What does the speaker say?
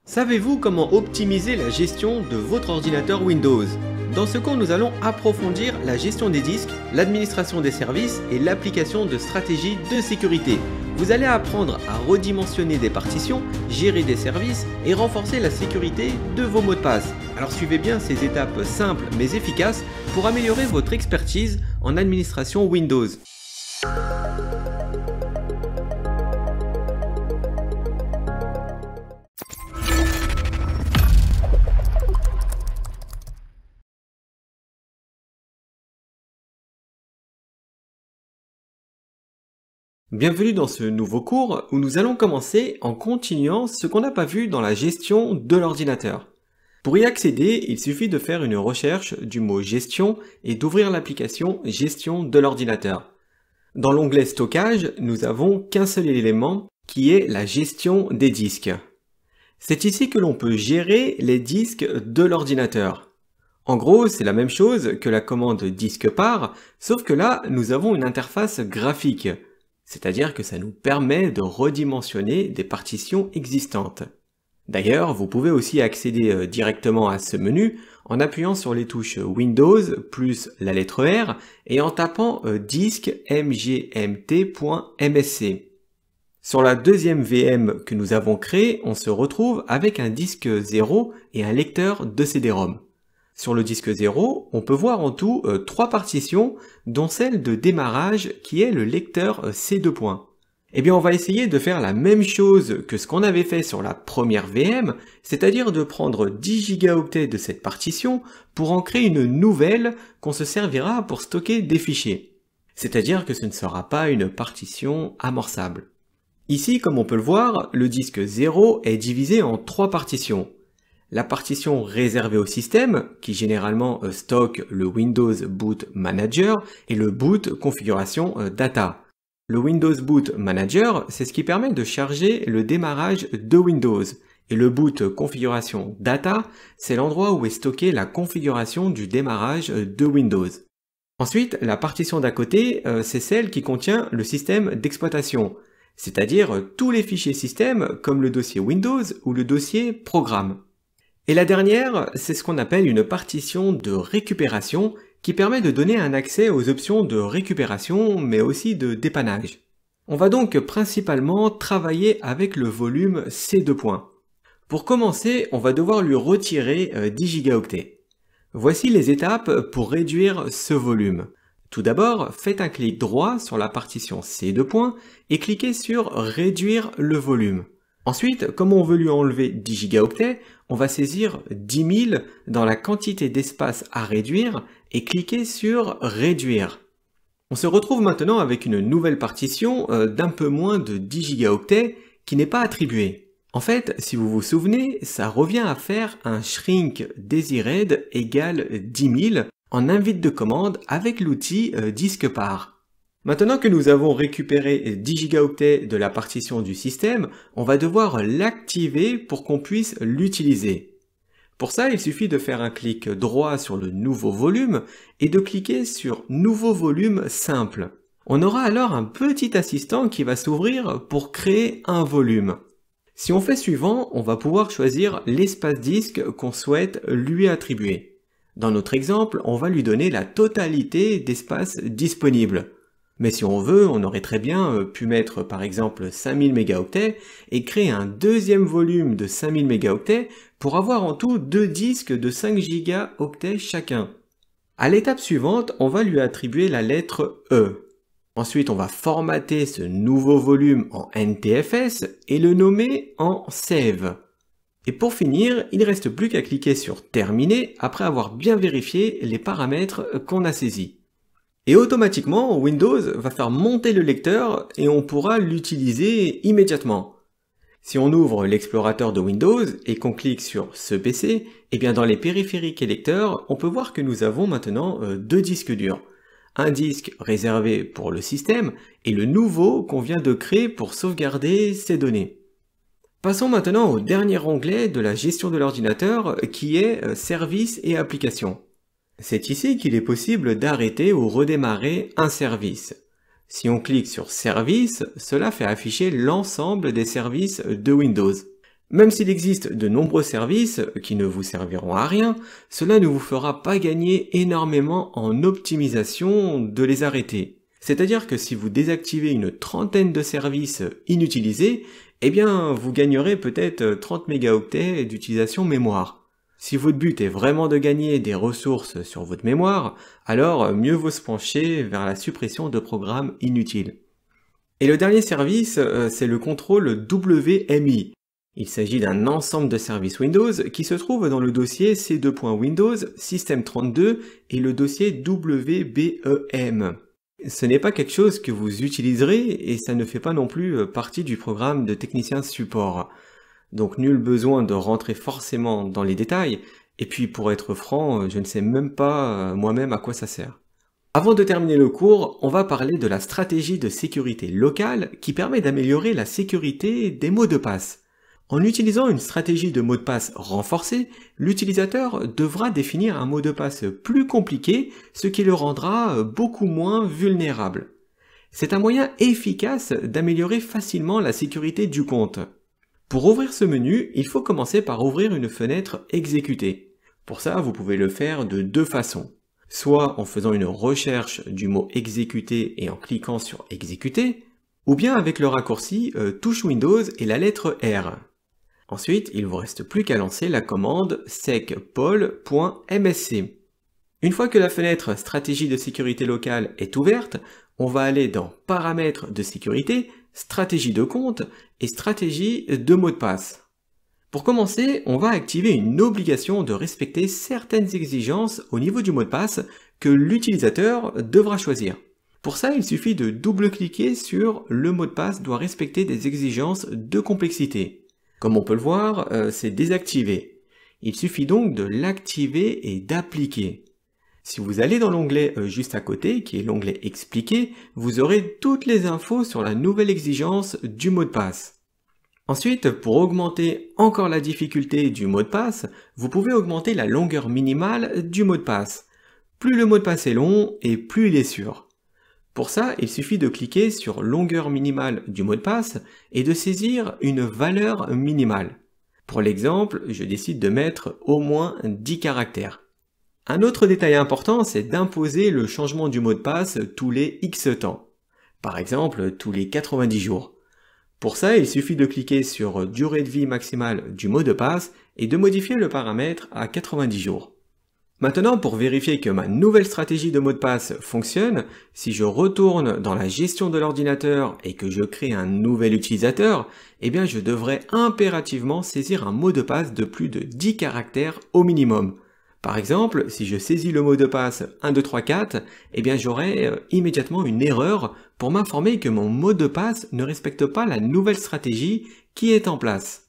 Savez-vous comment optimiser la gestion de votre ordinateur Windows? Dans ce cours, nous allons approfondir la gestion des disques, l'administration des services et l'application de stratégies de sécurité. Vous allez apprendre à redimensionner des partitions, gérer des services et renforcer la sécurité de vos mots de passe. Alors suivez bien ces étapes simples mais efficaces pour améliorer votre expertise en administration Windows. Bienvenue dans ce nouveau cours où nous allons commencer en continuant ce qu'on n'a pas vu dans la gestion de l'ordinateur. Pour y accéder, il suffit de faire une recherche du mot gestion et d'ouvrir l'application gestion de l'ordinateur. Dans l'onglet stockage, nous avons qu'un seul élément qui est la gestion des disques. C'est ici que l'on peut gérer les disques de l'ordinateur. En gros, c'est la même chose que la commande disque part, sauf que là, nous avons une interface graphique. C'est-à-dire que ça nous permet de redimensionner des partitions existantes. D'ailleurs, vous pouvez aussi accéder directement à ce menu en appuyant sur les touches Windows plus la lettre R et en tapant disque mgmt.msc. Sur la deuxième VM que nous avons créée, on se retrouve avec un disque 0 et un lecteur de CD-ROM. Sur le disque 0, on peut voir en tout 3 partitions, dont celle de démarrage qui est le lecteur C2. Eh bien, on va essayer de faire la même chose que ce qu'on avait fait sur la première VM, c'est-à-dire de prendre 10 Go de cette partition pour en créer une nouvelle qu'on se servira pour stocker des fichiers. C'est-à-dire que ce ne sera pas une partition amorçable. Ici, comme on peut le voir, le disque 0 est divisé en 3 partitions. La partition réservée au système, qui généralement stocke le Windows Boot Manager, et le boot configuration data. Le Windows Boot Manager, c'est ce qui permet de charger le démarrage de Windows. Et le boot configuration data, c'est l'endroit où est stockée la configuration du démarrage de Windows. Ensuite, la partition d'à côté, c'est celle qui contient le système d'exploitation, c'est-à-dire tous les fichiers système comme le dossier Windows ou le dossier Programme. Et la dernière, c'est ce qu'on appelle une partition de récupération qui permet de donner un accès aux options de récupération mais aussi de dépannage. On va donc principalement travailler avec le volume C2. Pour commencer, on va devoir lui retirer 10 Go. Voici les étapes pour réduire ce volume. Tout d'abord, faites un clic droit sur la partition C2 et cliquez sur réduire le volume. Ensuite, comme on veut lui enlever 10 Go, on va saisir 10 000 dans la quantité d'espace à réduire et cliquer sur réduire. On se retrouve maintenant avec une nouvelle partition d'un peu moins de 10 Go qui n'est pas attribuée. En fait, si vous vous souvenez, ça revient à faire un shrink desired égale 10 000 en invite de commande avec l'outil disquepart. Maintenant que nous avons récupéré 10 Go de la partition du système, on va devoir l'activer pour qu'on puisse l'utiliser. Pour ça, il suffit de faire un clic droit sur le nouveau volume et de cliquer sur nouveau volume simple. On aura alors un petit assistant qui va s'ouvrir pour créer un volume. Si on fait suivant, on va pouvoir choisir l'espace disque qu'on souhaite lui attribuer. Dans notre exemple, on va lui donner la totalité d'espace disponible. Mais si on veut, on aurait très bien pu mettre par exemple 5000 mégaoctets et créer un deuxième volume de 5000 mégaoctets pour avoir en tout 2 disques de 5 gigaoctets chacun. À l'étape suivante, on va lui attribuer la lettre E. Ensuite, on va formater ce nouveau volume en NTFS et le nommer en Save. Et pour finir, il ne reste plus qu'à cliquer sur Terminer après avoir bien vérifié les paramètres qu'on a saisis. Et automatiquement, Windows va faire monter le lecteur et on pourra l'utiliser immédiatement. Si on ouvre l'explorateur de Windows et qu'on clique sur ce PC, eh bien dans les périphériques et lecteurs, on peut voir que nous avons maintenant 2 disques durs. Un disque réservé pour le système et le nouveau qu'on vient de créer pour sauvegarder ces données. Passons maintenant au dernier onglet de la gestion de l'ordinateur qui est Services et applications. C'est ici qu'il est possible d'arrêter ou redémarrer un service. Si on clique sur Service, cela fait afficher l'ensemble des services de Windows. Même s'il existe de nombreux services qui ne vous serviront à rien, cela ne vous fera pas gagner énormément en optimisation de les arrêter. C'est-à-dire que si vous désactivez une trentaine de services inutilisés, eh bien vous gagnerez peut-être 30 mégaoctets d'utilisation mémoire. Si votre but est vraiment de gagner des ressources sur votre mémoire, alors mieux vaut se pencher vers la suppression de programmes inutiles. Et le dernier service, c'est le contrôle WMI. Il s'agit d'un ensemble de services Windows qui se trouve dans le dossier c2.windows, system32 et le dossier WBEM. Ce n'est pas quelque chose que vous utiliserez et ça ne fait pas non plus partie du programme de technicien support. Donc nul besoin de rentrer forcément dans les détails, et puis pour être franc, je ne sais même pas moi-même à quoi ça sert. Avant de terminer le cours, on va parler de la stratégie de sécurité locale qui permet d'améliorer la sécurité des mots de passe. En utilisant une stratégie de mot de passe renforcée, l'utilisateur devra définir un mot de passe plus compliqué, ce qui le rendra beaucoup moins vulnérable. C'est un moyen efficace d'améliorer facilement la sécurité du compte. Pour ouvrir ce menu, il faut commencer par ouvrir une fenêtre exécutée. Pour ça, vous pouvez le faire de deux façons. Soit en faisant une recherche du mot exécuter et en cliquant sur exécuter, ou bien avec le raccourci touche Windows et la lettre R. Ensuite, il ne vous reste plus qu'à lancer la commande secpol.msc. Une fois que la fenêtre stratégie de sécurité locale est ouverte, on va aller dans paramètres de sécurité, stratégie de compte et stratégie de mot de passe. Pour commencer, on va activer une obligation de respecter certaines exigences au niveau du mot de passe que l'utilisateur devra choisir. Pour ça, il suffit de double-cliquer sur le mot de passe doit respecter des exigences de complexité. Comme on peut le voir, c'est désactivé. Il suffit donc de l'activer et d'appliquer. Si vous allez dans l'onglet juste à côté, qui est l'onglet Expliquer, vous aurez toutes les infos sur la nouvelle exigence du mot de passe. Ensuite, pour augmenter encore la difficulté du mot de passe, vous pouvez augmenter la longueur minimale du mot de passe. Plus le mot de passe est long et plus il est sûr. Pour ça, il suffit de cliquer sur longueur minimale du mot de passe et de saisir une valeur minimale. Pour l'exemple, je décide de mettre au moins 10 caractères. Un autre détail important, c'est d'imposer le changement du mot de passe tous les X temps. Par exemple, tous les 90 jours. Pour ça, il suffit de cliquer sur durée de vie maximale du mot de passe et de modifier le paramètre à 90 jours. Maintenant, pour vérifier que ma nouvelle stratégie de mot de passe fonctionne, si je retourne dans la gestion de l'ordinateur et que je crée un nouvel utilisateur, eh bien je devrais impérativement saisir un mot de passe de plus de 10 caractères au minimum. Par exemple, si je saisis le mot de passe 1234, eh bien j'aurai immédiatement une erreur pour m'informer que mon mot de passe ne respecte pas la nouvelle stratégie qui est en place.